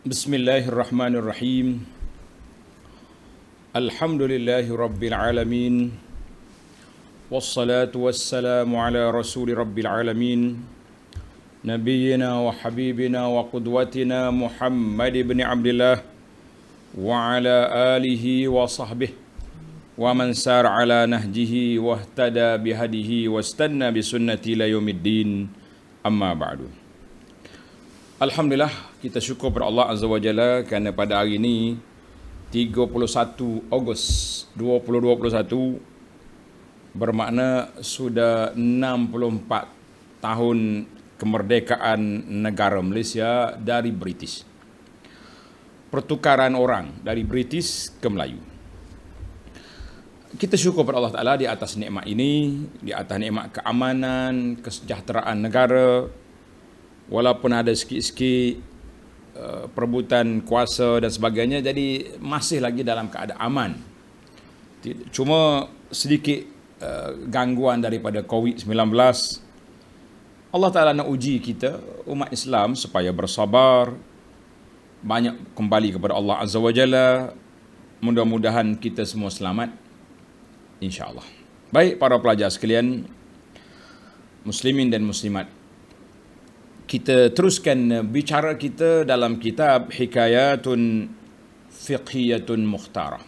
Bismillahirrahmanirrahim. Alhamdulillahi rabbil alamin. Wassalatu wassalamu ala rasuli rabbil alamin. Nabiyyina wa habibina wa qudwatina Muhammad ibn Abdullah wa ala alihi wa sahbihi wa man sar ala nahjihi wa ihtada bihadihi wa istanna bisunnati ila yaumiddin. Amma ba'du. Alhamdulillah, kita syukur kepada Allah Azza wa Jalla kerana pada hari ini 31 Ogos 2021 bermakna sudah 64 tahun kemerdekaan negara Malaysia dari British. Pertukaran orang dari British ke Melayu. Kita syukur kepada Allah Ta'ala di atas nikmat ini, di atas nikmat keamanan, kesejahteraan negara. Walaupun ada sikit-sikit perebutan kuasa dan sebagainya, jadi masih lagi dalam keadaan aman. Cuma sedikit gangguan daripada COVID-19. Allah Ta'ala nak uji kita, umat Islam, supaya bersabar, banyak kembali kepada Allah Azza wa Jalla. Mudah-mudahan kita semua selamat, insya-Allah. Baik para pelajar sekalian, muslimin dan muslimat, kita teruskan bicara kita dalam kitab Hikayatun Fiqhiyatun Mukhtarah.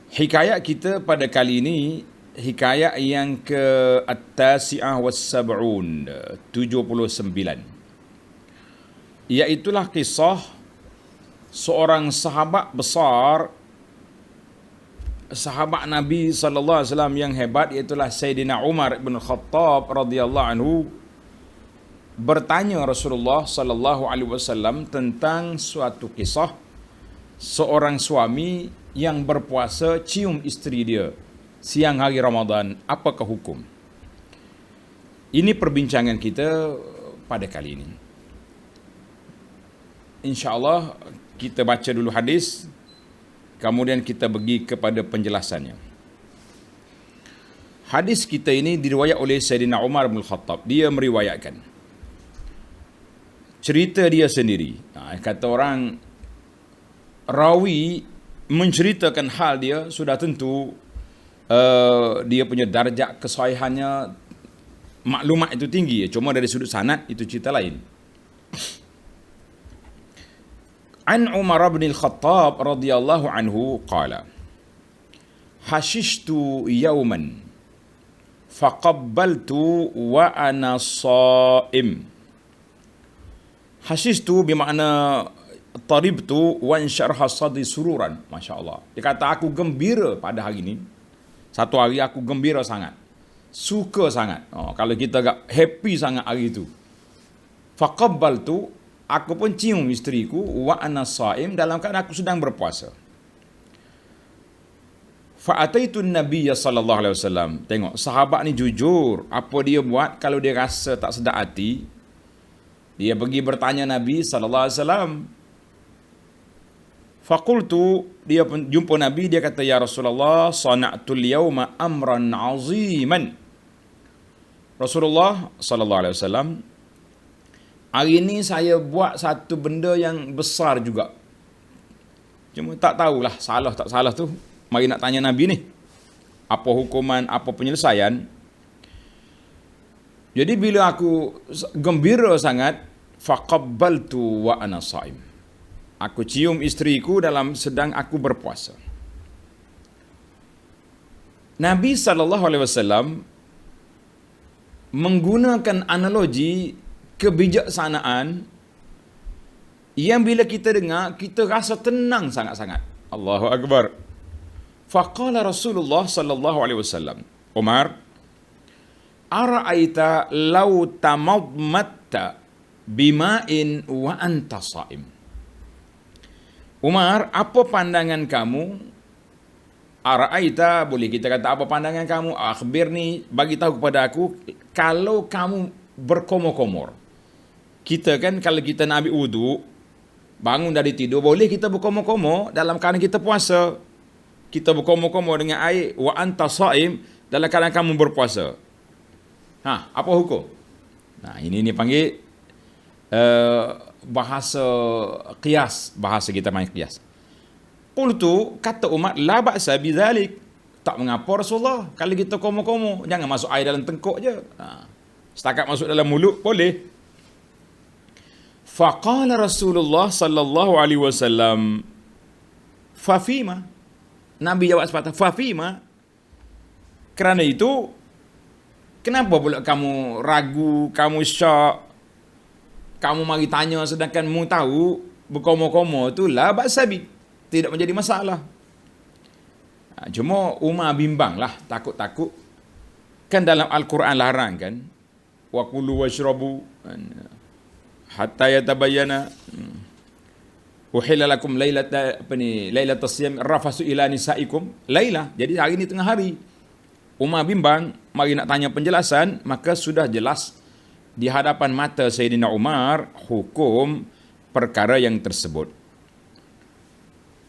Hikayat kita pada kali ini, hikayat yang ke-At-Tasi'ah was-Sab'un, 79. Iaitulah kisah seorang sahabat besar, sahabat Nabi sallallahu alaihi wasallam yang hebat, iaitulah Sayyidina Umar bin Khattab radhiyallahu anhu, bertanya Rasulullah sallallahu alaihi wasallam tentang suatu kisah seorang suami yang berpuasa cium isteri dia siang hari Ramadan, apakah hukum? Ini perbincangan kita pada kali ini. Insya-Allah kita baca dulu hadis, kemudian kita pergi kepada penjelasannya. Hadis kita ini diriwayat oleh Sayyidina Umar bin Khattab. Dia meriwayatkan cerita dia sendiri. Kata orang, rawi menceritakan hal dia, sudah tentu dia punya darjat kesahihannya, maklumat itu tinggi. Cuma dari sudut sanad itu cerita lain. An Umar bin Al-Khattab radhiyallahu anhu qala, hashishtu yawman faqabbaltu wa ana sha'im. Hashishtu bermakna taribtu wa insyarha sadri sururan. Masya Allah. Dia kata aku gembira pada hari ini. Satu hari aku gembira sangat, suka sangat. Kalau kita agak happy sangat hari itu. Faqabbaltu, aku pun cium isteriku, wa ana shaim, dalam keadaan aku sedang berpuasa. Fa'ataitu an-nabiy sallallahu alaihi wasallam. Tengok, sahabat ni jujur. Apa dia buat kalau dia rasa tak sedap hati? Dia pergi bertanya Nabi sallallahu alaihi wasallam. Faqultu, dia jumpa Nabi, dia kata, ya Rasulullah, sana'tul yawma amran aziman. Rasulullah sallallahu alaihi wasallam, hari ini saya buat satu benda yang besar juga. Cuma tak tahulah salah tak salah tu. Mari nak tanya Nabi ni, apa hukuman, apa penyelesaian. Jadi bila aku gembira sangat, faqabbaltu wa ana shaim, aku cium isteriku dalam sedang aku berpuasa. Nabi sallallahu alaihi wasallam menggunakan analogi kebijaksanaan yang bila kita dengar, kita rasa tenang sangat-sangat. Allahu Akbar. Faqala Rasulullah sallallahu alaihi wasallam, Umar, ara'aita law tamadmatta bima'in wa anta sha'im. Umar, apa pandangan kamu? Ara'aita, boleh kita kata apa pandangan kamu? Akhbirni, bagi tahu kepada aku, kalau kamu berkomor-komor. Kita kan kalau kita nak ambil wudu, bangun dari tidur, boleh kita berkomor-komor dalam keadaan kita puasa. Kita berkomor-komor dengan air, wa anta sha'im, dalam keadaan kamu berpuasa. Apa hukum? Nah, ini panggil bahasa qiyas, bahasa kita main qiyas. Qultu, kata Umar, la ba'sa bidzalik. Tak mengapa Rasulullah, kalau kita komo-komo, jangan masuk air dalam tengkuk je. Setakat masuk dalam mulut boleh. Faqala Rasulullah sallallahu alaihi wasallam, fafima. Nabi jawab sepatah, fafima. Kerana itu, kenapa pula kamu ragu, kamu syak, kamu mari tanya sedangkan mu tahu berkomo-komo tu la ba'sabi, tidak menjadi masalah. Cuma Umar bimbang lah, takut-takut. Kan dalam Al-Quran larang kan, wa kulu washrabu hatta yatabayyana uhilla lakum lailatas siyam rafasu ila nisaikum lailah. Jadi hari ni tengah hari. Umar bimbang, mari nak tanya penjelasan, maka sudah jelas di hadapan mata Sayyidina Umar hukum perkara yang tersebut.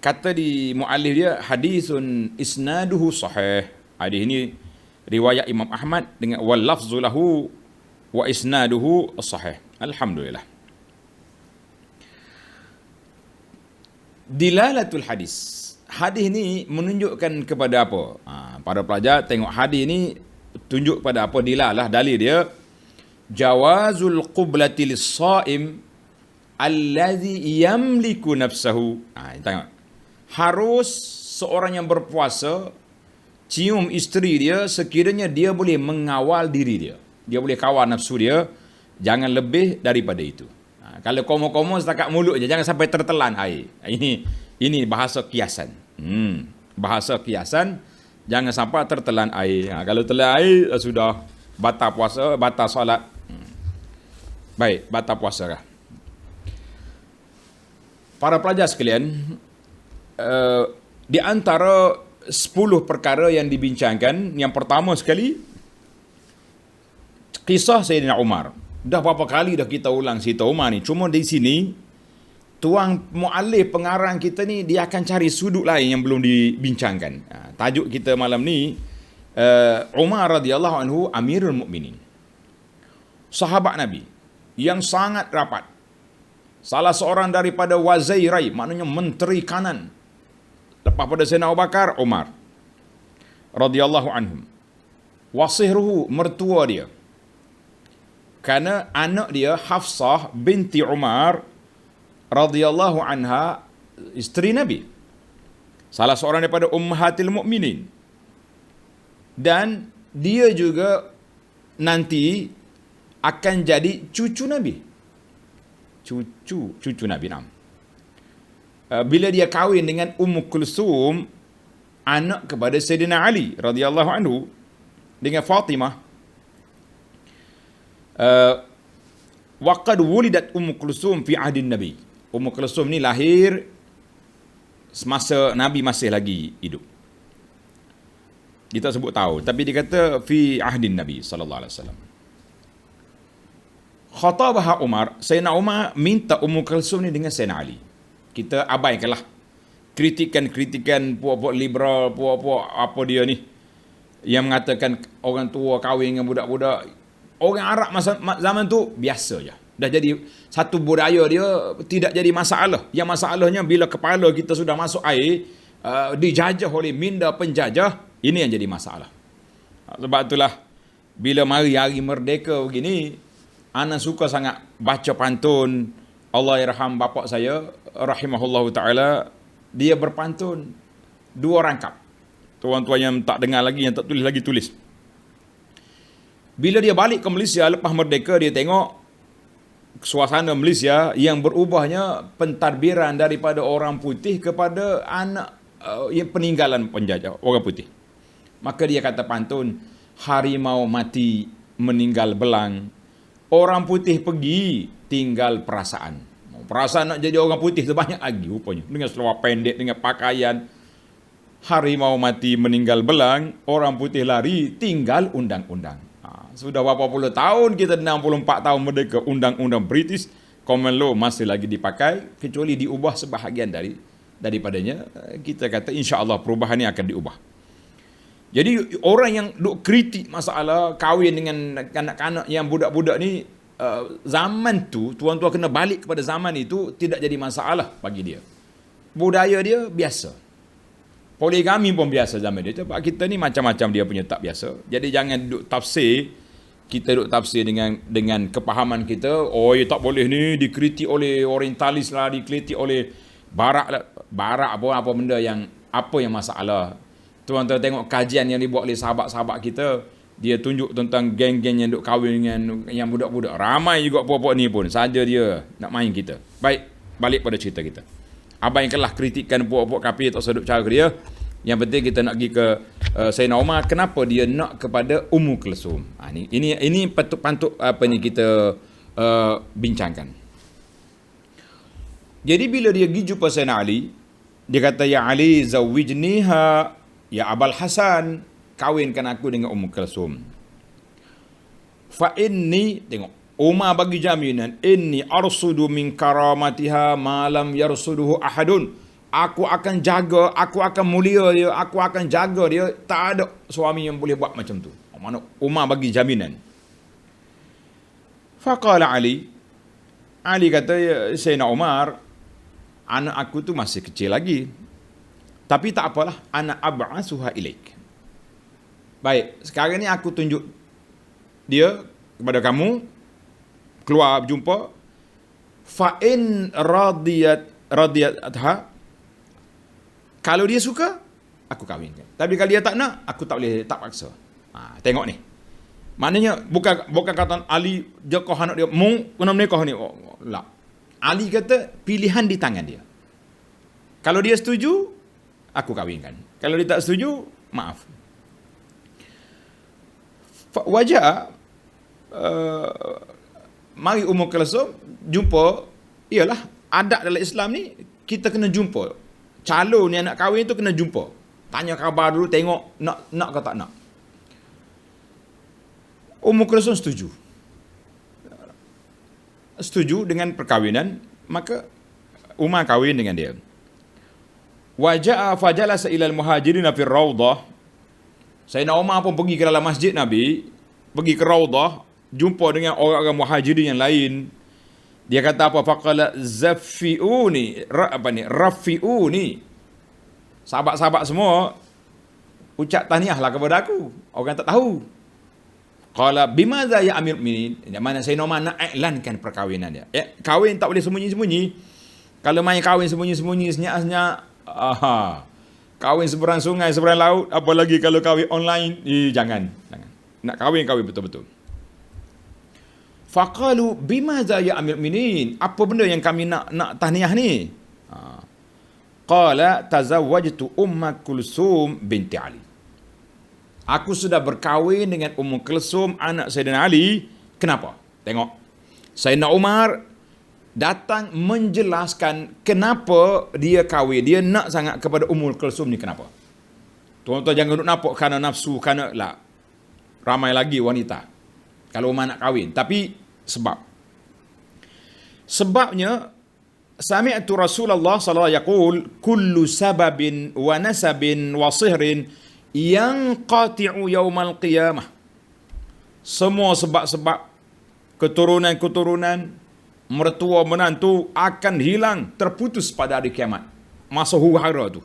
Kata di muallif dia, hadisun isnaduhu sahih. Hadis ini riwayat Imam Ahmad dengan wal lafzu lahu wa isnaduhu sahih. Alhamdulillah. Dilalatul hadis. Hadis ni menunjukkan kepada apa? Para pelajar tengok hadis ni tunjuk pada apa? Dilalah, dalil dia jawazul qiblati lis-shaim allazi yamliku nafsahu. Tengok. Harus seorang yang berpuasa cium isteri dia sekiranya dia boleh mengawal diri dia. Dia boleh kawal nafsu dia, jangan lebih daripada itu. Kalau komo-komo setakat mulut je, jangan sampai tertelan air. Ini bahasa kiasan. Bahasa kiasan, jangan sampai tertelan air. Kalau telan air, sudah batal puasa, batal solat. Baik, batal puasa lah. Para pelajar sekalian, di antara 10 perkara yang dibincangkan, yang pertama sekali, kisah Sayyidina Umar. Dah berapa kali dah kita ulang cerita Umar ni. Cuma di sini, tuang muallif pengarang kita ni, dia akan cari sudut lain yang belum dibincangkan. Tajuk kita malam ni, Umar radhiyallahu anhu Amirul Mukminin. Sahabat Nabi yang sangat rapat. Salah seorang daripada wazairai, maknanya menteri kanan. Lepas pada Sayyidina Abu Bakar, Umar radhiyallahu anhum. Wasihruhu, mertua dia. Kerana anak dia Hafsah binti Umar radhiyallahu anha, isteri Nabi. Salah seorang daripada ummahatil mukminin. Dan dia juga nanti akan jadi cucu Nabi. Cucu Nabi nam. Bila dia kahwin dengan Ummu Kulsum, anak kepada Sayyidina Ali radhiyallahu anhu, dengan Fatimah, waqad wulidat Ummu Kulsum fi ahdin Nabi. Ummu Kulsum ni lahir semasa Nabi masih lagi hidup. Kita sebut tahu, tapi dia kata fi ahdin Nabi sallallahu alaihi wasallam. Khatabaha Umar, Sayyidina Umar minta Ummu Kulsum ni dengan Sayyidina Ali. Kita abaikanlah kritikan puak-puak liberal, puak-puak apa dia ni, yang mengatakan orang tua kahwin dengan budak-budak. Orang Arab masa zaman tu biasa je. Dah jadi satu budaya dia, tidak jadi masalah. Yang masalahnya bila kepala kita sudah masuk air, dijajah oleh minda penjajah, ini yang jadi masalah. Sebab itulah bila mari hari merdeka begini, ana suka sangat baca pantun. Allah yarham bapak saya rahimahullahu taala, dia berpantun 2 rangkap. Tuan-tuan yang tak dengar lagi, yang tak tulis lagi, tulis. Bila dia balik ke Malaysia lepas merdeka, dia tengok suasana Malaysia yang berubahnya pentadbiran daripada orang putih kepada anak yang peninggalan penjajah orang putih. Maka dia kata pantun, harimau mati meninggal belang, orang putih pergi tinggal perasaan. Perasaan nak jadi orang putih tu banyak lagi rupanya, dengan seluar pendek, dengan pakaian. Harimau mati meninggal belang, orang putih lari tinggal undang-undang. Sudah berapa puluh tahun kita, 64 tahun merdeka, undang-undang British Common Law masih lagi dipakai, kecuali diubah sebahagian daripadanya. Kita kata insya-Allah perubahan ini akan diubah. Jadi orang yang duk kritik masalah kahwin dengan kanak-kanak yang budak-budak ni, zaman tu, tuan-tuan kena balik kepada zaman itu, tidak jadi masalah bagi dia. Budaya dia biasa. Poligami pun biasa zaman dia. Sebab kita ni macam-macam dia punya tak biasa. Jadi jangan duduk tafsir, kita duduk tafsir dengan kepahaman kita, oh tak boleh ni, dikritik oleh orientalis lah, dikritik oleh barat lah. Barat apa benda yang, apa yang masalah. Tuan-tuan tengok kajian yang dibuat oleh sahabat-sahabat kita, dia tunjuk tentang geng-geng yang duk kahwin dengan yang budak-budak. Ramai juga puak-puak ni pun, saja dia nak main kita. Baik, balik pada cerita kita. Abang yang kelah kritikkan puak-puak kafir tak sedut cara dia. Yang penting kita nak pergi ke Sayyidina Umar. Kenapa dia nak kepada Ummu Kulsum? Ini patut apa ni kita bincangkan. Jadi bila dia pergi jumpa Sayyidina Ali, dia kata, ya Ali zawijniha, ya Abul Hasan, kawinkan aku dengan Ummu Kulsum. Fa inni, tengok, Umar bagi jaminan, inni arsudu min karamatiha ma lam yarsuduhu ahadun. Aku akan jaga, aku akan mulia dia, aku akan jaga dia. Tak ada suami yang boleh buat macam tu. Mana Umar bagi jaminan. Faqala Ali kata, ya Sayyidina Umar, anak aku tu masih kecil lagi. Tapi tak apalah, ana ab'asuha ilaik. Baik, sekarang ni aku tunjuk dia kepada kamu, keluar berjumpa. Fa in radiyatha, kalau dia suka, aku kahwinkan. Tapi kalau dia tak nak, aku tak boleh, tak paksa. Tengok ni. Maknanya bukan kata Ali jokoh anak dia, mung kena menikah ni. Tak. Ali kata pilihan di tangan dia. Kalau dia setuju, aku kahwinkan. Kalau dia tak setuju, maaf. Wajah mari Ummu Kulsum jumpa. Iyalah, adat dalam Islam ni kita kena jumpa. Calon ni anak kahwin tu kena jumpa. Tanya khabar dulu, tengok nak ke tak nak. Ummu Kulsum setuju. Setuju dengan perkahwinan, maka Umar kahwin dengan dia. Waja'a fajalasa ilal muhajirin fi rawdah. Sayyidina Umar pun pergi ke dalam masjid Nabi, pergi ke rawdah, jumpa dengan orang-orang muhajirin yang lain. Dia kata apa? Faqala zafiuni, rafiuni. Sahabat-sahabat semua ucap tahniahlah kepada aku. Orang tak tahu. Qala bimadza ya Amir Mu'minin. Mana Sayyidina Umar nak iklankan perkahwinan dia. Kahwin tak boleh sembunyi-sembunyi. Kalau main kahwin sembunyi-sembunyi, senyap-senyap, kahwin seberang sungai, seberang laut, apalagi kalau kahwin online, jangan. Nak kahwin betul-betul. Faqalu bimadza ya Amir Mu'minin, apa benda yang kami nak tahniah ni? Qala tazawwajtu Ummu Kulsum binti Ali. Aku sudah berkahwin dengan Ummu Kulsum, anak Sayyidina Ali. Kenapa? Tengok. Sayyidina Umar datang menjelaskan kenapa dia kahwin. Dia nak sangat kepada Ummu Kulsum ni, kenapa? Tuan-tuan jangan duduk nampak kerana nafsu, kerana lah. Ramai lagi wanita kalau Umar nak kahwin. Tapi sebabnya sami'tu Rasulullah sallallahu alaihi wasallam yaqul kullu sababin wa nasabin wa sihrin yanqati'u yaumal qiyamah. Semua sebab-sebab, keturunan-keturunan, mertua menantu akan hilang, terputus pada hari kiamat, masa huru-hara tu.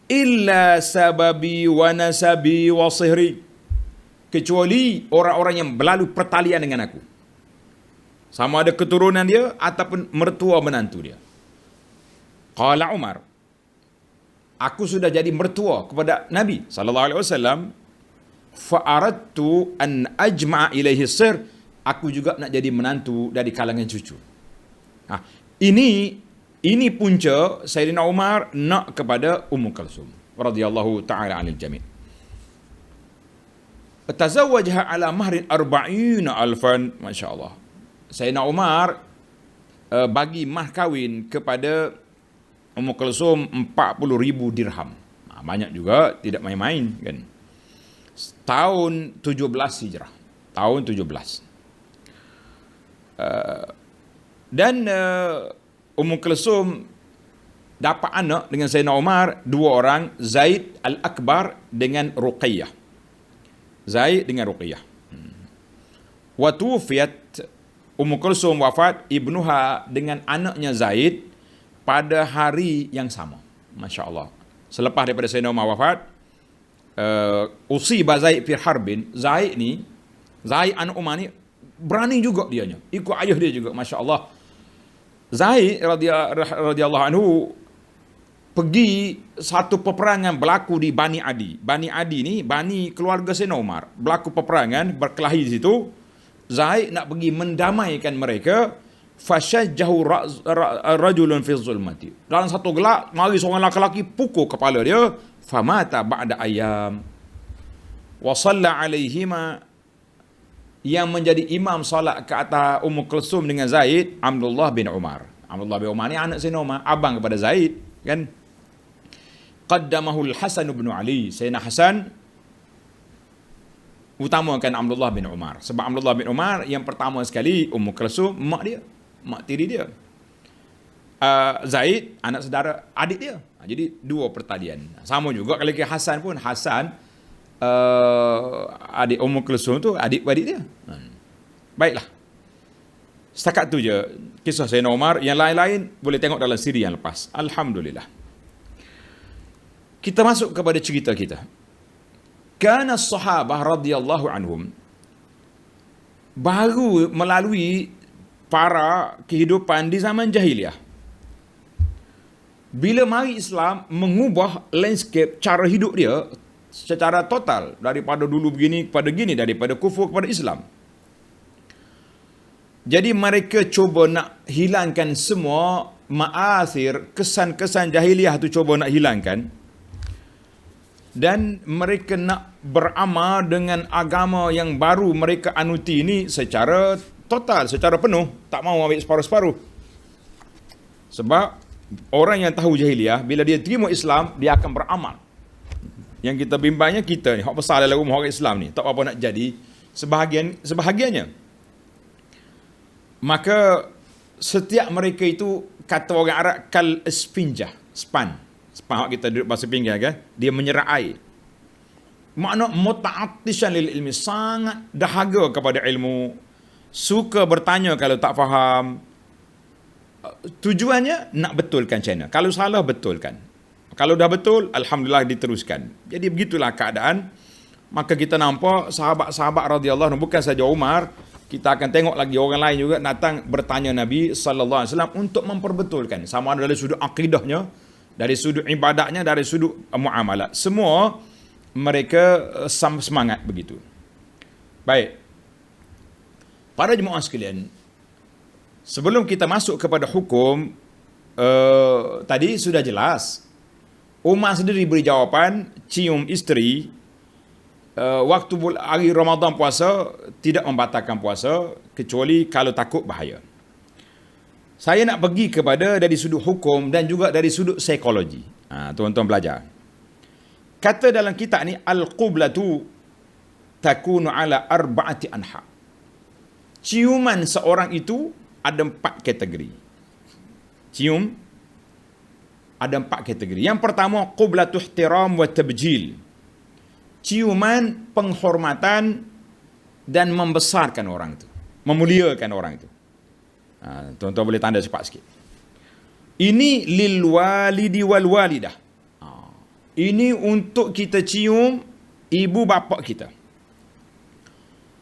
Illa sababi wa nasabi wa sihri, kecuali orang-orang yang berlalu pertalian dengan aku. Sama ada keturunan dia ataupun mertua menantu dia. Qala Umar, aku sudah jadi mertua kepada Nabi sallallahu alaihi wasallam. Fa aradtu an ajma'a ilaihi sir, aku juga nak jadi menantu dari kalangan cucu. Ini punca Sayyidina Umar nak kepada Ummu Kulsum radhiyallahu taala anil jami'. Tazawwajha ala mahrin 40,000, masya-Allah. Sayyidina Umar bagi mah kahwin kepada Ummu Kulsum 40,000 dirham. Banyak juga, tidak main-main kan. Tahun 17 Hijrah. Tahun 17. Dan Ummu Kulsum dapat anak dengan Sayyidina Umar, dua orang, Zaid Al-Akbar dengan Ruqayyah. Zaid dengan Ruqayyah. Wa tuwfiyat Ummu Kulsum wafat ibnuha dengan anaknya Zaid pada hari yang sama. Masya Allah. Selepas daripada Sayyidina Umar wafat, usiba Zaid fi harbin. Zaid anak Umar ni berani juga dianya. Ikut ayah dia juga. Masya Allah. Zaid radhiyallahu anhu pergi satu peperangan berlaku di Bani Adi. Bani Adi ni, Bani keluarga Sayyidina Umar. Berlaku peperangan, berkelahi di situ. Zaid nak pergi mendamaikan mereka. Fashajjahu rajulun fi zulmati. Dalam satu gelap, mari seorang lelaki pukul kepala dia. Famata ba'da ayam. Wa salla alaihima. Yang menjadi imam salat ke atas Ummu Kulsum dengan Zaid, Abdullah bin Umar. Abdullah bin Umar ni anak Sayyidina Umar, abang kepada Zaid, kan? Qaddamahu al-Hasan bin Ali. Sayyidina Hasan utamakan Abdullah bin Umar. Sebab Abdullah bin Umar yang pertama sekali Ummu Kulsum, mak dia, mak tiri dia. Zaid anak saudara adik dia. Jadi dua pertalian. Sama juga kalau ke Hasan pun, Hasan adik Ummu Kulsum tu adik-adik dia. Baiklah. Setakat tu je kisah Sayyidina Umar. Yang lain-lain boleh tengok dalam siri yang lepas. Alhamdulillah. Kita masuk kepada cerita kita. Kana sahabah radhiyallahu anhum baru melalui para kehidupan di zaman jahiliah. Bila mari Islam mengubah landscape cara hidup dia secara total, daripada dulu begini kepada gini, daripada kufur kepada Islam. Jadi mereka cuba nak hilangkan semua ma'athir, kesan-kesan jahiliah tu cuba nak hilangkan. Dan mereka nak beramal dengan agama yang baru mereka anuti ini secara total, secara penuh. Tak mahu ambil separuh-separuh. Sebab orang yang tahu jahiliah, bila dia terima Islam, dia akan beramal. Yang kita bimbangnya kita ni, hak besar dalam rumah orang Islam ni, tak apa nak jadi sebahagiannya. Maka setiap mereka itu, kata orang Arab, kal isfinjah, span hak kita duduk bahasa pinggan kan, dia menyerap air. Makna muta'attishan lil ilmi, sangat dahaga kepada ilmu, suka bertanya kalau tak faham. Tujuannya nak betulkan channel. Kalau salah, betulkan. Kalau dah betul, alhamdulillah diteruskan. Jadi begitulah keadaan. Maka kita nampak sahabat-sahabat radhiyallahu anhu, bukan saja Umar, kita akan tengok lagi orang lain juga datang bertanya Nabi sallallahu alaihi wasallam untuk memperbetulkan, sama ada dari sudut akidahnya, dari sudut ibadahnya, dari sudut muamalah. Semua mereka semangat begitu. Baik. Para jemaah sekalian, sebelum kita masuk kepada hukum, tadi sudah jelas. Umar sendiri beri jawapan, cium isteri, waktu hari Ramadan puasa, tidak membatalkan puasa, kecuali kalau takut bahaya. Saya nak pergi kepada dari sudut hukum dan juga dari sudut psikologi. Tuan-tuan belajar. Kata dalam kitab ni, al-qublatu takunu ala arba'ati anha. Ciuman seorang itu ada 4 kategori. Cium ada 4 kategori. Yang pertama, qublatu ihtiram wa tabjil. Ciuman penghormatan dan membesarkan orang itu, memuliakan orang itu. Tuan-tuan boleh tanda cepat sikit. Ini lil walidi wal walidah. Ini untuk kita cium ibu bapa kita.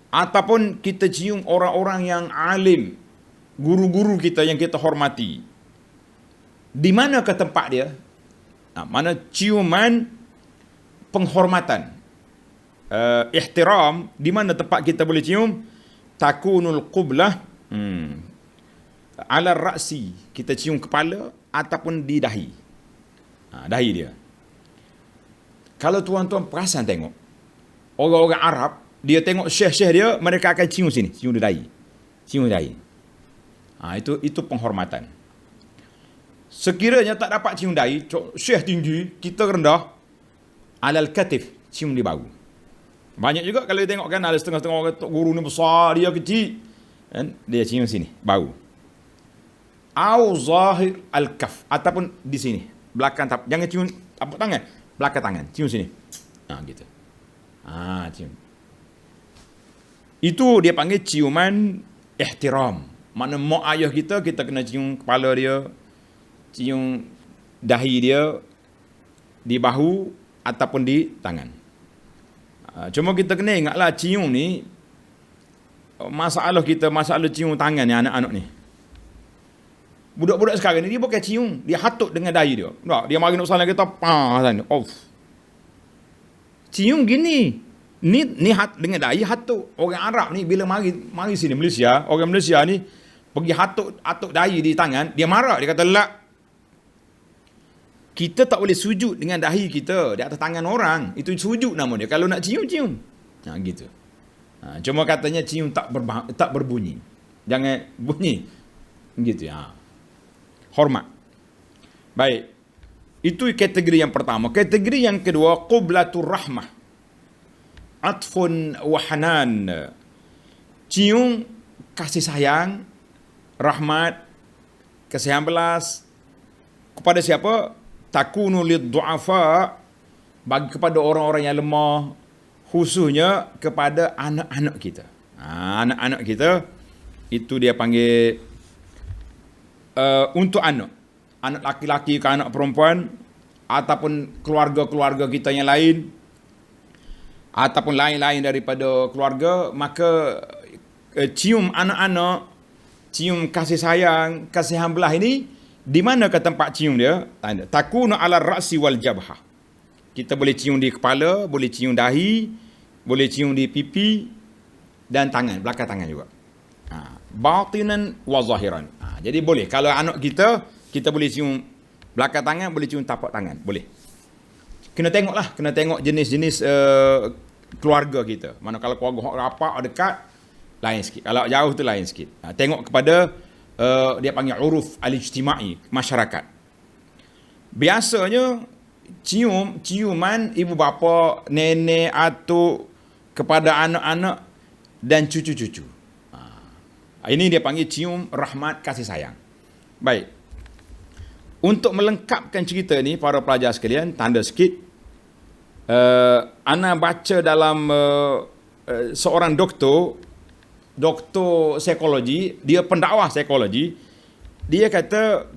Ataupun kita cium orang-orang yang alim, guru-guru kita yang kita hormati. Di mana ke tempat dia? Mana ciuman penghormatan, ihtiram, di mana tempat kita boleh cium? Takunul qublah ala ra'si, kita cium kepala ataupun di dahi. Dahi dia. Kalau tuan-tuan perasan tengok, orang-orang Arab, dia tengok syekh-syekh dia, mereka akan cium sini, cium di dahi. Cium di dahi. Itu penghormatan. Sekiranya tak dapat cium dahi, syekh tinggi, kita rendah, alal katif, cium di bahu. Banyak juga kalau dia tengok kan, ada setengah-setengah orang guru ni besar, dia kecil, kan? Dia cium sini, bahu. Au zahir al-kaf, ataupun di sini, belakang, jangan cium tapak tangan, belakang tangan, cium sini. Gitu. Cium. Itu dia panggil ciuman ihtiram. Mana mak ayah kita kena cium kepala dia, cium dahi dia, di bahu ataupun di tangan. Cuma kita kena ingatlah cium ni, masalah cium tangan ni anak-anak ni. Budak-budak sekarang ni dia bukan cium, dia hatut dengan dahi dia. Tak, dia mari nak salam kita, sana. Cium gini. Ni dengan dahi hatut. Orang Arab ni bila mari sini Malaysia, orang Malaysia ni pergi hatut dahi di tangan, dia marah, dia kata la. Kita tak boleh sujud dengan dahi kita di atas tangan orang. Itu sujud nama dia. Kalau nak cium. Gitu. Cuma katanya cium tak berbunyi. Jangan bunyi. Gitu ya. Hormat. Baik. Itu kategori yang pertama. Kategori yang kedua, qublatur rahmah. Atfun wa hanan. Cium kasih sayang, rahmat, kasihan belas kepada siapa? Takunu lid-du'afa, bagi kepada orang-orang yang lemah, khususnya kepada anak-anak kita. Anak-anak kita itu dia panggil untuk anak laki-laki ke anak perempuan, ataupun keluarga-keluarga kita yang lain, ataupun lain-lain daripada keluarga, maka cium anak-anak, cium kasih sayang, kasihan belah ini, di mana ke tempat cium dia? Tanda. Takunu ala ra'si wal jabhah. Kita boleh cium di kepala, boleh cium dahi, boleh cium di pipi dan tangan, belakang tangan juga. Batinan wa zahiran. Jadi boleh. Kalau anak kita boleh cium belakang tangan, boleh cium tapak tangan, boleh. Kena tengok jenis-jenis keluarga kita. Mana kalau keluarga rapat dekat, lain sikit. Kalau jauh tu lain sikit. Tengok kepada dia panggil uruf al-ijtimai, masyarakat. Biasanya ciuman ibu bapa, nenek, atuk kepada anak-anak dan cucu-cucu. Ini dia panggil cium rahmat kasih sayang. Baik. Untuk melengkapkan cerita ni para pelajar sekalian, tanda sikit. Ana baca dalam seorang doktor psikologi, dia pendakwah psikologi, dia kata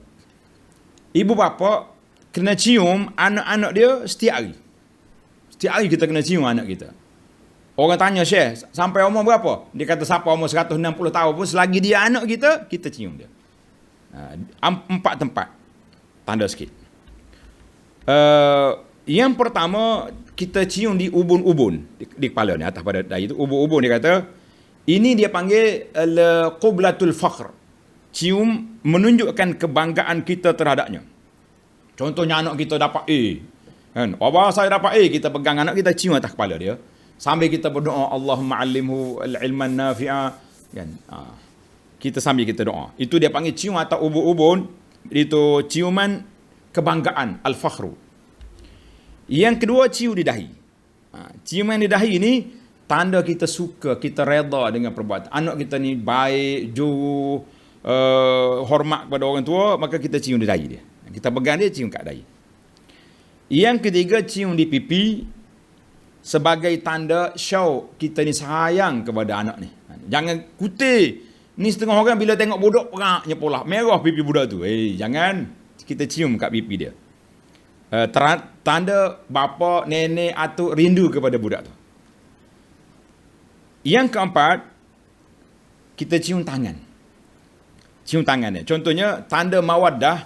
ibu bapa kena cium anak-anak dia setiap hari. Setiap hari kita kena cium anak kita. Orang tanya, Syekh, sampai umur berapa? Dia kata siapa umur 160 tahun pun selagi dia anak kita cium dia. 4 tempat. Tanda sikit. Yang pertama, kita cium di ubun-ubun di kepala ni, atas pada dahi itu ubun-ubun. Dia kata ini dia panggil qublatul fakhr. Cium menunjukkan kebanggaan kita terhadapnya. Contohnya anak kita dapat A. Kan? Bapa saya dapat A, kita pegang anak kita, cium atas kepala dia. Sambil kita berdoa, Allahumma allimhu al-ilman nafi'a. Kan? Kita sambil kita doa. Itu dia panggil cium atas ubun-ubun. Itu ciuman kebanggaan, al-fakhru. Yang kedua, cium di dahi. Ciuman di dahi ini tanda kita suka, kita reda dengan perbuatan. Anak kita ni baik, jujur, hormat kepada orang tua, maka kita cium di dahi dia. Kita pegang dia, cium kat dahi. Yang ketiga, cium di pipi sebagai tanda syauq kita ni sayang kepada anak ni. Jangan kutih. Ni setengah orang bila tengok budak peraknya pula, merah pipi budak tu. Jangan, kita cium kat pipi dia. Tanda bapa, nenek, atuk rindu kepada budak tu. Yang keempat, kita cium tangan. Cium tangan dia. Contohnya, tanda mawaddah,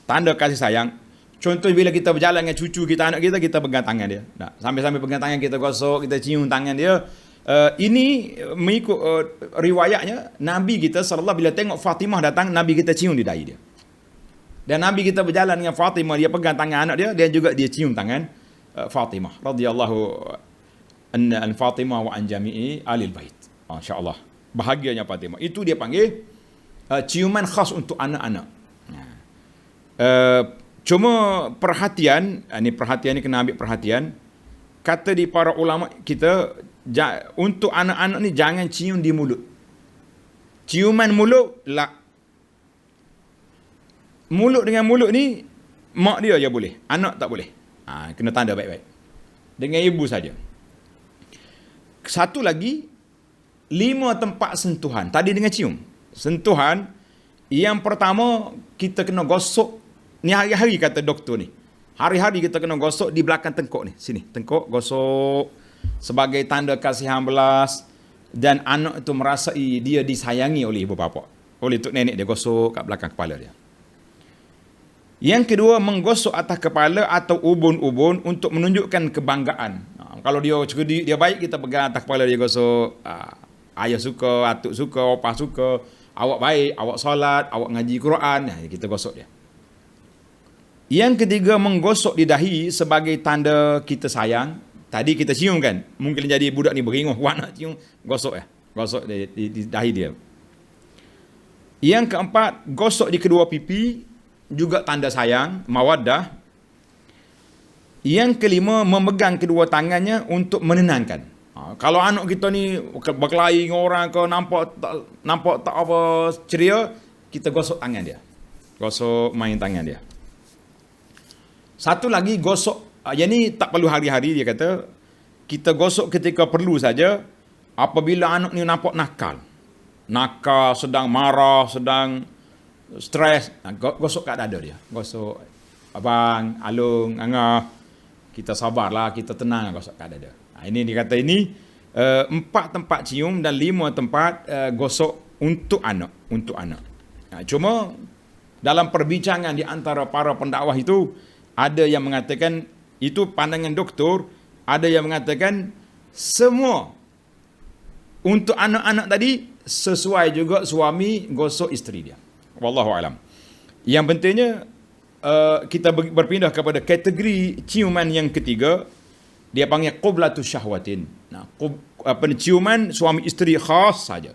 tanda kasih sayang. Contoh bila kita berjalan dengan cucu kita, anak kita pegang tangan dia. Sambil-sambil pegang tangan kita gosok, kita cium tangan dia. Ini mengikut riwayatnya, Nabi kita sallallahu bila tengok Fatimah datang, Nabi kita cium di dahi dia. Dan Nabi kita berjalan dengan Fatimah, dia pegang tangan anak dia, dan juga dia cium tangan Fatimah radhiyallahu an Fatimah wa an jami'i alil bait. Masya-Allah. Bahagianya Fatimah. Itu dia panggil ciuman khas untuk anak-anak. Cuma perhatian ni kena ambil perhatian. Kata di para ulama kita, untuk anak-anak ni jangan cium di mulut. Ciuman mulut lah. Mulut dengan mulut ni mak dia je boleh, anak tak boleh. Kena tanda baik-baik. Dengan ibu saja. Satu lagi, 5 tempat sentuhan. Tadi dengan cium. Sentuhan, yang pertama kita kena gosok. Ni hari-hari kata doktor ni. Hari-hari kita kena gosok di belakang tengkuk ni. Sini, tengkuk gosok sebagai tanda kasihan belas, dan anak itu merasai dia disayangi oleh ibu bapa. Oleh tok nenek dia gosok kat belakang kepala dia. Yang kedua, menggosok atas kepala atau ubun-ubun untuk menunjukkan kebanggaan. Kalau dia cerdik, dia baik, kita pegang atas kepala dia gosok. Ayah suka, atuk suka, opah suka, awak baik, awak solat, awak ngaji Quran, kita gosok dia. Yang ketiga, menggosok di dahi sebagai tanda kita sayang. Tadi kita cium kan, mungkin jadi budak ni beringuh, wak nak cium, gosok ya, gosok di dahi dia. Yang keempat, gosok di kedua pipi, juga tanda sayang, mawaddah. Yang kelima, memegang kedua tangannya untuk menenangkan. Kalau anak kita ni berkelahi dengan orang ke, nampak tak apa ceria, kita gosok tangan dia. Gosok main tangan dia. Satu lagi, gosok, yang ni tak perlu hari-hari, dia kata, kita gosok ketika perlu saja, apabila anak ni nampak nakal, sedang marah, sedang stres, gosok kat dada dia. Gosok, abang, alung, angah, kita sabarlah, kita tenang, gosok kat dada. Ini dia kata ini 4 tempat cium dan 5 tempat gosok untuk anak. Cuma dalam perbincangan di antara para pendakwah itu, ada yang mengatakan itu pandangan doktor, ada yang mengatakan semua untuk anak-anak tadi sesuai juga suami gosok isteri dia. Wallahu alam. Yang pentingnya kita berpindah kepada kategori ciuman yang ketiga, dia panggil qublatus syahwatin. Ciuman suami isteri khas saja.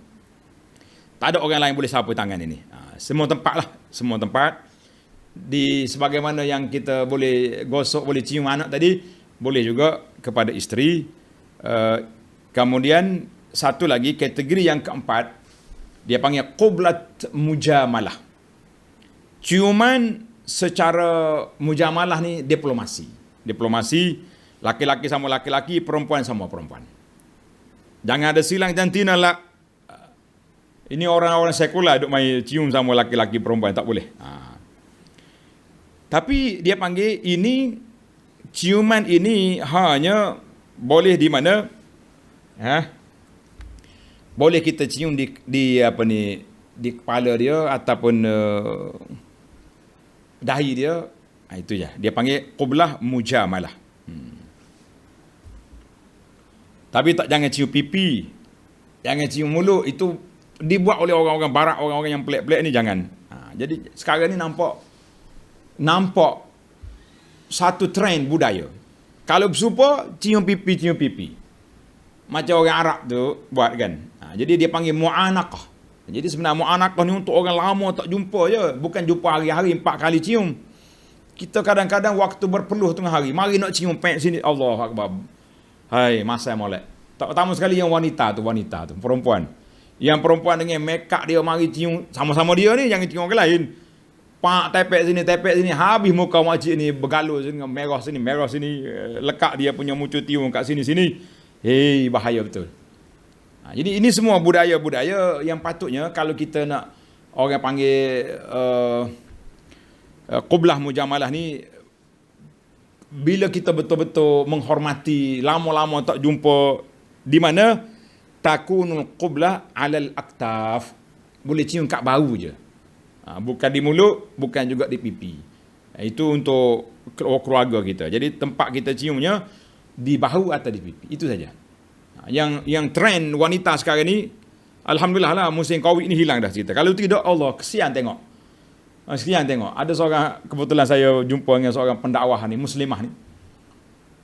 Tak ada orang lain boleh sapu tangan ini. Semua tempat lah, semua tempat. Di sebagaimana yang kita boleh gosok, boleh cium anak tadi, boleh juga kepada isteri. Kemudian satu lagi kategori yang keempat, dia panggil qublat mujamalah. Ciuman secara mujamalah ni diplomasi. Laki-laki sama laki-laki, perempuan sama perempuan. Jangan ada silang jantina lah. Ini orang-orang sekular duk main cium sama laki-laki perempuan, tak boleh. Tapi dia panggil ini, ciuman ini hanya boleh di mana? Boleh kita cium di kepala dia ataupun dahi dia. Itu je. Dia panggil qublah mujamalah. Tapi jangan cium pipi, jangan cium mulut. Itu dibuat oleh orang-orang barat, orang-orang yang pelik-pelik ni, jangan. Jadi sekarang ni nampak satu trend budaya. Kalau bersumpah, cium pipi. Macam orang Arab tu buat kan. Jadi dia panggil mu'anaqah. Jadi sebenarnya mu'anaqah ni untuk orang lama tak jumpa je. Bukan jumpa hari-hari 4 kali cium. Kita kadang-kadang waktu berpeluh tengah hari, mari nak cium pek sini, Allah Akbar. Hai, masa molek. Pertama sekali yang wanita tu, perempuan. Yang perempuan dengan make-up dia mari cium sama-sama dia ni, jangan cium orang lain. Pak tepek sini, habis muka makcik ni bergaluh sini, merah sini, lekat dia punya mucu tiung kat sini. Hei, bahaya betul. Jadi ini semua budaya-budaya yang patutnya kalau kita nak orang panggil qublah mujamalah ni, bila kita betul-betul menghormati, lama-lama tak jumpa, di mana takunul qublah alal aktaf, boleh cium kat bahu je. Bukan di mulut, bukan juga di pipi. Itu untuk keluarga kita. Jadi tempat kita ciumnya di bahu atau di pipi. Itu saja. Yang trend wanita sekarang ni, alhamdulillah lah, musim Covid ni hilang dah cerita. Kalau tidak, Allah, kesian tengok. Ada seorang, kebetulan saya jumpa dengan seorang pendakwah ni, muslimah ni.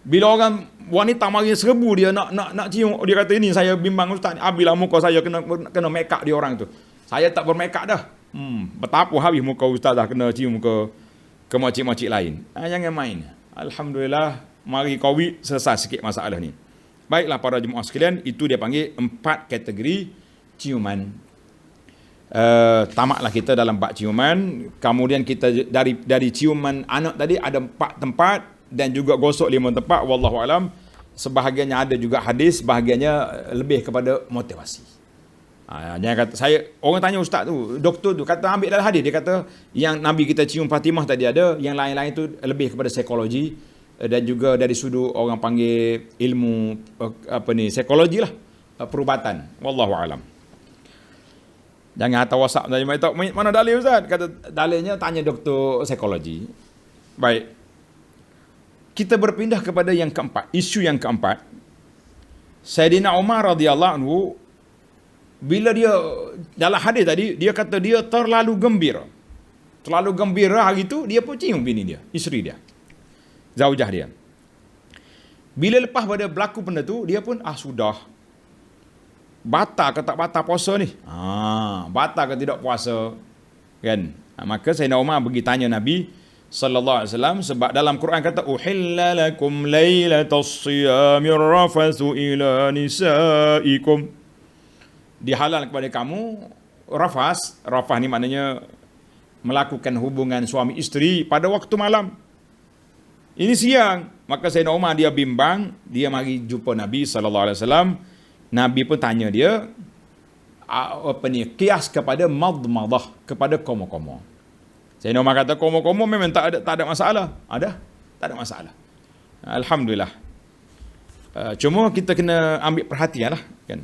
Bila orang wanita mari serbu dia nak cium, dia kata ini saya bimbang ustaz, bila muka saya kena make up dia orang tu. Saya tak bermake up dah. Betapa habis muka ustaz dah kena cium ke makcik-makcik lain. Jangan main. Alhamdulillah, mari Covid selesai sikit masalah ni. Baiklah para jemaah sekalian, itu dia panggil 4 kategori ciuman. Tamatlah kita dalam bab ciuman. Kemudian kita dari ciuman anak tadi ada 4 tempat dan juga gosok 5 tempat. Wallahu alam. Sebahagiannya ada juga hadis, sebahagiannya lebih kepada motivasi. Jangan kata saya, orang tanya ustaz tu, doktor tu kata ambil dalam hadis, dia kata yang Nabi kita cium Fatimah tadi ada, yang lain-lain tu lebih kepada psikologi dan juga dari sudut orang panggil ilmu psikologi lah, perubatan. Wallahu alam. Jangan hantar WhatsApp tanya mana dalil ustaz? Kata dalilnya tanya doktor psikologi. Baik. Kita berpindah kepada yang keempat, isu yang keempat. Sayyidina Umar radhiyallahu anhu, bila dia dalam hadis tadi, dia kata dia terlalu gembira. Terlalu gembira hari itu, dia pun cium bini dia, isteri dia, zaujah dia. Bila lepas pada berlaku benda tu, dia pun sudah. Batal ke tak batal puasa ni? Batal ke tidak puasa? Kan? Maka Sayyidina Umar pergi tanya Nabi sallallahu alaihi wasallam, sebab dalam Quran kata uhilla lakum lailatas siyamir rafathu ila nisaikum. Dihalal kepada kamu rafas ni maknanya melakukan hubungan suami isteri pada waktu malam. Ini siang. Maka Sayyidina Umar dia bimbang, dia mari jumpa Nabi sallallahu alaihi wasallam. Nabi pun tanya dia qiyas kepada madmadah, kepada komo-komo. Sayyidina Umar kata komo-komo memang tak ada masalah. Ada? Tak ada masalah. Alhamdulillah. Cuma kita kena ambil perhatian lah, kan.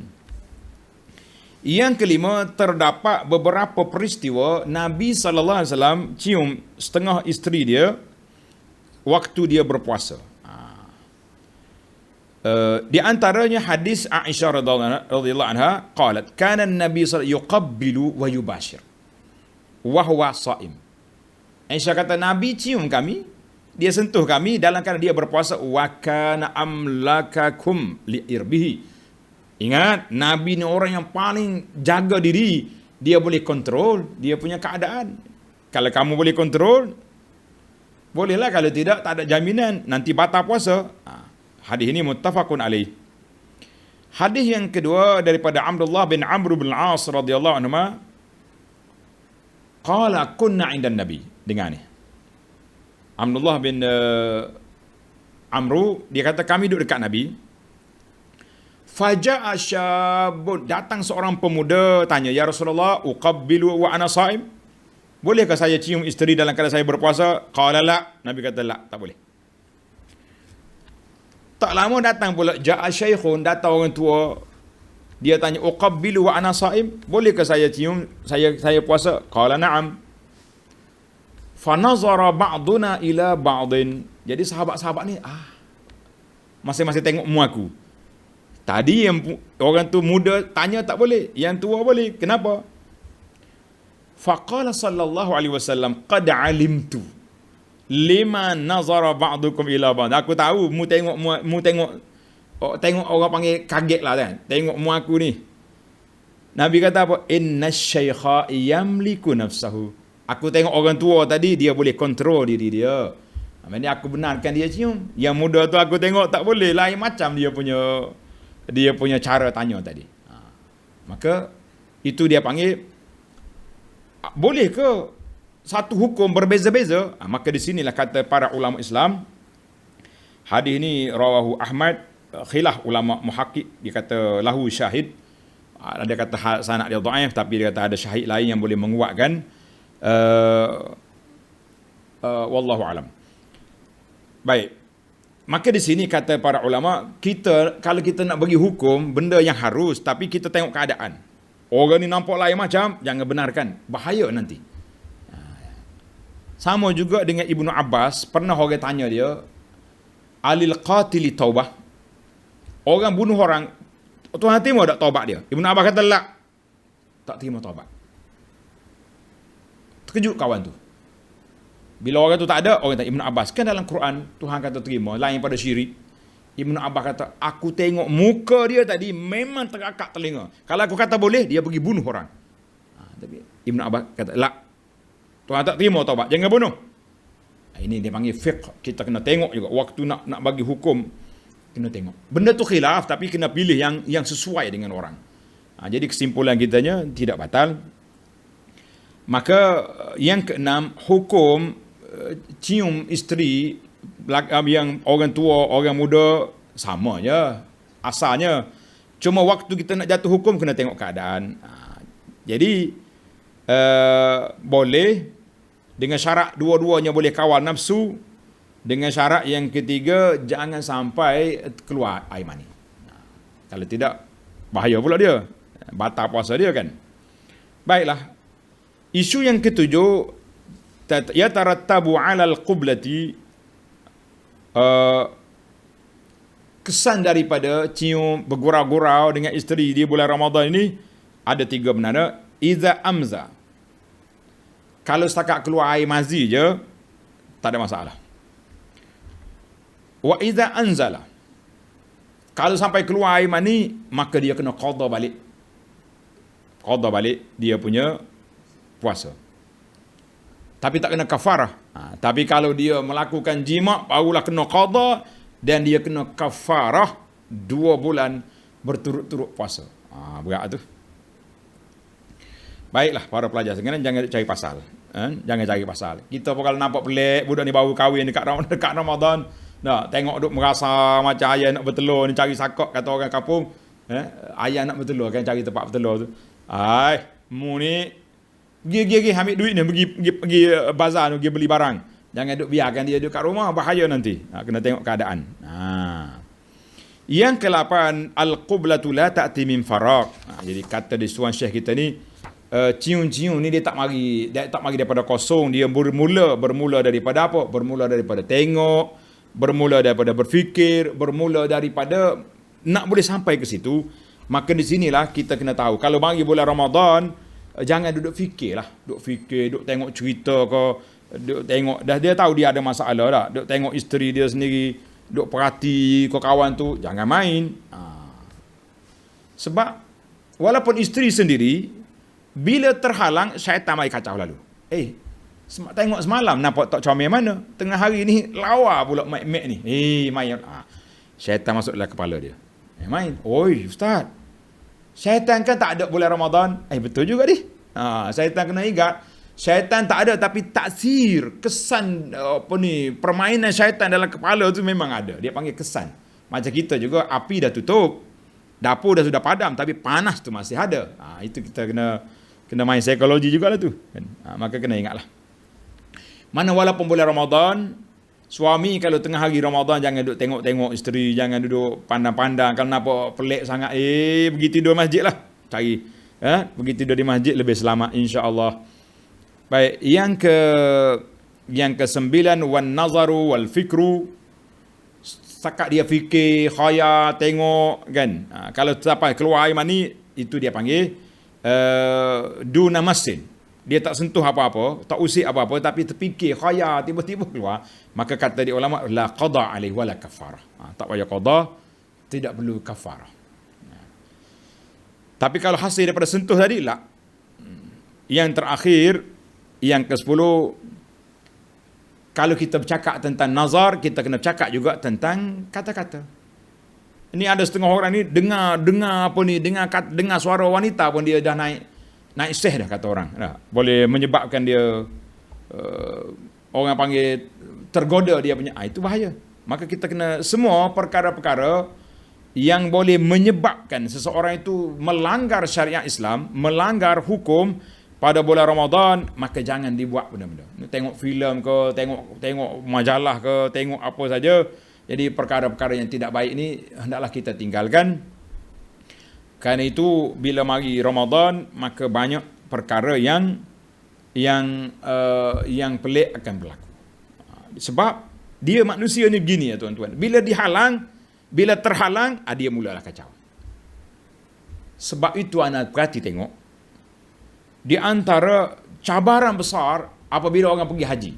Yang kelima, terdapat beberapa peristiwa Nabi sallallahu alaihi wasallam cium setengah isteri dia waktu dia berpuasa. Di antaranya hadis Aisyah radhiyallahu anha qalat kana an-nabi sallallahu yuqabbilu wa yubashir wa huwa shaim. Aisyah kata Nabi cium kami, dia sentuh kami dalam keadaan dia berpuasa, wa kana amlakakum liirbihi. Ingat, Nabi ni orang yang paling jaga diri. Dia boleh kontrol dia punya keadaan. Kalau kamu boleh kontrol, bolehlah. Kalau tidak, tak ada jaminan nanti batal puasa. Hadis ini muttafaqun alaih. Hadis yang kedua daripada Abdullah bin Amr bin Al-As radhiyallahu anhu, qala kunna 'inda Nabi. Dengar ni. Abdullah bin Amr dia kata kami duduk dekat Nabi. Faja'a syabun, datang seorang pemuda tanya, ya Rasulullah, uqabbilu wa ana shaim? Bolehkah saya cium isteri dalam keadaan saya berpuasa? Qala la. Nabi kata la, tak boleh. Tak lama datang pula ja'a syaikhun, datang orang tua. Dia tanya, uqabbilu wa ana shaim? Bolehkah saya cium saya puasa? Qala na'am. Fa nazara ba'duna ila ba'din. Jadi sahabat-sahabat ni masing-masing tengok mu aku. Tadi yang orang tu muda tanya tak boleh, yang tua boleh. Kenapa? Faqala sallallahu alaihi wasallam qad alimtu lima nazara ba'dukum ila ba'd. Aku tahu mu tengok orang panggil kaget lah kan. Tengok mu aku ni. Nabi kata apa? Inna syaikha yamliku nafsahu. Aku tengok orang tua tadi, dia boleh kontrol diri dia. Maksudnya aku benarkan dia cium. Yang muda tu aku tengok tak boleh, lain macam dia punya cara tanya tadi. Maka itu dia panggil, boleh ke satu hukum berbeza-beza? Maka di sinilah kata para ulama Islam, hadis ini rawahu Ahmad, khilaf ulama muhaqqiq, dia kata lahu syahid. Ada kata sanad dia dhaif, tapi dia kata ada syahid lain yang boleh menguatkan. Wallahu alam. Baik. Maka di sini kata para ulama, kalau kita nak bagi hukum benda yang harus, tapi kita tengok keadaan. Orang ni nampak lain macam, jangan benarkan, bahaya nanti. Sama juga dengan Ibnu Abbas, pernah orang tanya dia, alil qatili taubah. Orang bunuh orang, Tuhan terima tak taubat dia? Ibnu Abbas kata la, tak terima taubat. Terkejut kawan tu. Bila orang tu tak ada, orang kata Ibnu Abbas, kan dalam Quran Tuhan kata terima, lain pada syirik. Ibnu Abbas kata, aku tengok muka dia tadi memang terakak telinga. Kalau aku kata boleh, dia pergi bunuh orang. Tapi Ibnu Abbas kata, la, Tuhan tak terima taubat, jangan bunuh. Ini dia panggil fiqh. Kita kena tengok juga waktu nak bagi hukum, kena tengok. Benda tu khilaf, tapi kena pilih yang sesuai dengan orang. Jadi kesimpulan kitanya tidak batal. Maka yang keenam, hukum cium isteri yang orang tua, orang muda sama je asalnya. Cuma waktu kita nak jatuh hukum kena tengok keadaan. Jadi boleh dengan syarat dua-duanya boleh kawal nafsu, dengan syarat yang ketiga jangan sampai keluar air mani. Kalau tidak bahaya pula dia, batal puasa dia kan. Baiklah, isu yang ketujuh, yatarattabu 'ala al-qiblati, kesan daripada cium bergurau-gurau dengan isteri di bulan Ramadan ini ada 3 benda. Iza amza, kalau setakat keluar air mazi je tak ada masalah. Wa iza anzala, kalau sampai keluar air mani maka dia kena qada balik dia punya puasa, tapi tak kena kafarah. Tapi kalau dia melakukan jima barulah kena qada, dan dia kena kafarah 2 bulan berturut-turut puasa. Berat tu. Baiklah para pelajar sekalian, jangan cari pasal. Jangan cari pasal. Kita pun kalau nampak pelik budak ni baru kahwin dekat Ramadan, tengok duk merasa macam ayah nak bertelur ni, cari sakok kata orang kampung. Ayah nak bertelur kan, cari tempat bertelur tu. Mu ni pergi ambil duit ni, pergi bazar tu, pergi beli barang. Jangan duk biarkan dia duduk kat rumah, bahaya nanti. Kena tengok keadaan. Yang ke-8, al-qiblatu la ta'ti min faraq. Jadi kata di Tuan Syekh kita ni, cium-cium ni dia tak mari daripada kosong. Dia bermula daripada apa? Bermula daripada tengok, bermula daripada berfikir, bermula daripada nak boleh sampai ke situ. Maka di sinilah kita kena tahu, kalau mari bulan Ramadan, jangan duduk fikir, duk tengok cerita ke, duk tengok, dah dia tahu dia ada masalah dah, duk tengok isteri dia sendiri, duk perhati ke kawan tu, jangan main. Sebab walaupun isteri sendiri, bila terhalang, syaitan mari kacau lalu. Tengok semalam nampak tak comel mana, tengah hari ni lawa pula mek ni. Main. Syaitan masuk dalam kepala dia. Main. Oi ustaz, syaitan kan tak ada bulan Ramadan. Betul juga ni. Syaitan kena ingat, syaitan tak ada, tapi taksir, kesan permainan syaitan dalam kepala tu memang ada. Dia panggil kesan. Macam kita juga, api dah tutup, dapur dah sudah padam, tapi panas tu masih ada. Itu kita kena main psikologi jugalah tu kan. Maka kena ingatlah. Mana walaupun bulan Ramadan, suami kalau tengah hari Ramadan jangan duduk tengok-tengok isteri, jangan duduk pandang-pandang. Kalau nampak pelik sangat, pergi tidur masjid lah. Cari pergi tidur di masjid lebih selamat insya-Allah. Baik, yang ke-9, wan nazaru wal fikru. Setakat dia fikir, khayal, tengok kan. Kalau sampai keluar air mani, itu dia panggil duna masin. Dia tak sentuh apa-apa, tak usik apa-apa, tapi terfikir, khayal, tiba-tiba keluar. Maka kata di ulama, la qada alaihi wala kafarah. Tak payah qada, tidak perlu kafarah. Tapi kalau hasil daripada sentuh tadi, lah. Yang terakhir, yang ke-10, kalau kita bercakap tentang nazar, kita kena bercakap juga tentang kata-kata. Ini ada setengah orang ni dengar suara wanita pun dia dah naik seh dah, kata orang. Boleh menyebabkan dia orang panggil tergoda dia punya. Itu bahaya. Maka kita kena semua perkara-perkara yang boleh menyebabkan seseorang itu melanggar syariat Islam, melanggar hukum pada bulan Ramadan, maka jangan dibuat benda-benda. Tengok filem ke, tengok majalah ke, tengok apa saja. Jadi perkara-perkara yang tidak baik ini hendaklah kita tinggalkan. Kerana itu bila mari Ramadan, maka banyak perkara yang pelik akan berlaku. Sebab dia manusia ni begini ya tuan-tuan. Bila terhalang, dia mulalah kacau. Sebab itu anak perhati tengok, di antara cabaran besar apabila orang pergi haji.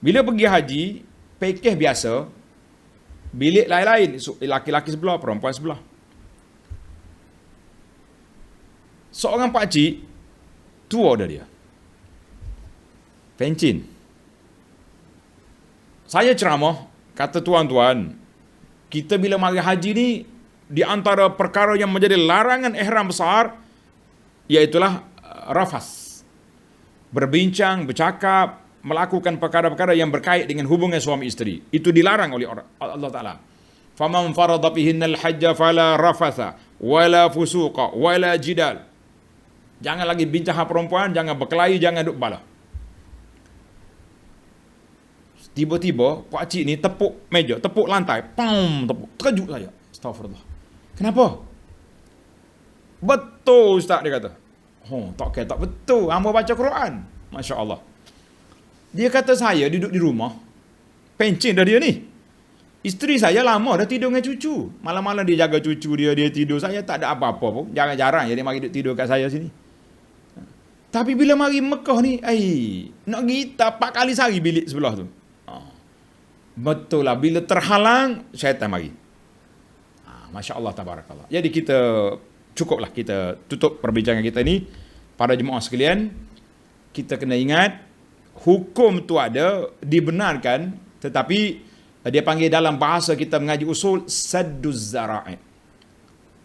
Bila pergi haji, pakej biasa, bilik lain-lain, laki-laki sebelah, perempuan sebelah. Seorang pakcik, tua dah dia, pencin. Saya ceramah, kata tuan-tuan, kita bila mari haji ni, di antara perkara yang menjadi larangan ihram besar, iaitulah rafas. Berbincang, bercakap, melakukan perkara-perkara yang berkait dengan hubungan suami isteri. Itu dilarang oleh Allah Ta'ala. faman farada fihinnal hajja fala rafatha wala fusuqa wala jidal. Jangan lagi bincang perempuan, jangan berkelahi, jangan duk bala. Tiba-tiba pak cik ni tepuk meja, tepuk lantai, pam, tepuk. Terkejut saya. Astagfirullah. Kenapa? Betul ustaz, dia kata. Tak kata betul. Hamba baca Quran. Masya-Allah. Dia kata saya duduk di rumah. Pencin dah dia ni. Isteri saya lama dah tidur dengan cucu. Malam-malam dia jaga cucu dia tidur. Saya tak ada apa-apa pun. Jarang-jarang je dia mari duduk tidur kat saya sini. Tapi bila mari Mekah ni, nak kita 4 kali sehari bilik sebelah tu. Betul lah, bila terhalang syaitan mari. Masya-Allah, tabarakallah. Jadi kita cukuplah kita tutup perbincangan kita ni. Para jemaah sekalian, kita kena ingat hukum tu ada, dibenarkan, tetapi dia panggil dalam bahasa kita mengaji usul sadduz zara'i.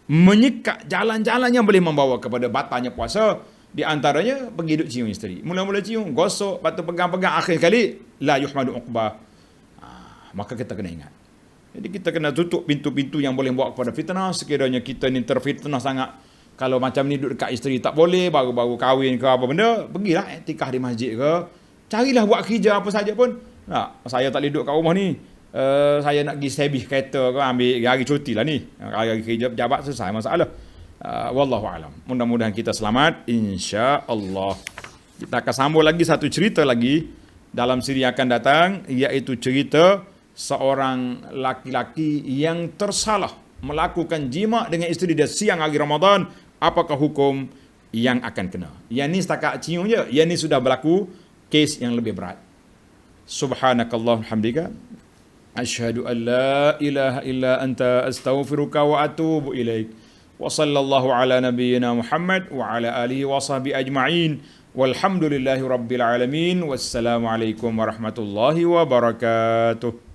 Menyekat jalan-jalan yang boleh membawa kepada batalnya puasa. Di antaranya pergi duduk cium isteri. Mula-mula cium, gosok, lepas tu pegang-pegang, akhir kali la yuhmadu uqbah. Maka kita kena ingat. Jadi kita kena tutup pintu-pintu yang boleh bawa kepada fitnah. Sekiranya kita ni terfitnah sangat, kalau macam ni duduk dekat isteri tak boleh, baru-baru kahwin ke apa benda, pergilah iktikaf di masjid ke, carilah buat kerja apa saja pun. Saya tak boleh duduk kat rumah ni, saya nak pergi sebih kereta ke, ambil hari cuti lah ni, hari kerja pejabat selesai masalah. Wallahu alam. Mudah-mudahan kita selamat, insya-Allah. Kita akan sambung lagi satu cerita lagi dalam siri akan datang, iaitu cerita seorang laki-laki yang tersalah melakukan jima dengan isteri dia siang hari Ramadan. Apakah hukum yang akan kena? Yang ni setakat cium je, yang ni sudah berlaku kes yang lebih berat. Subhanakallahumma hamdika asyhadu an la ilaha illa anta astaghfiruka wa atubu ilaik. Wa sallallahu ala nabiyyina Muhammad wa ala alihi wa sahbihi ajma'in. Walhamdulillahi rabbil alamin. Wassalamu alaikum warahmatullahi wabarakatuh.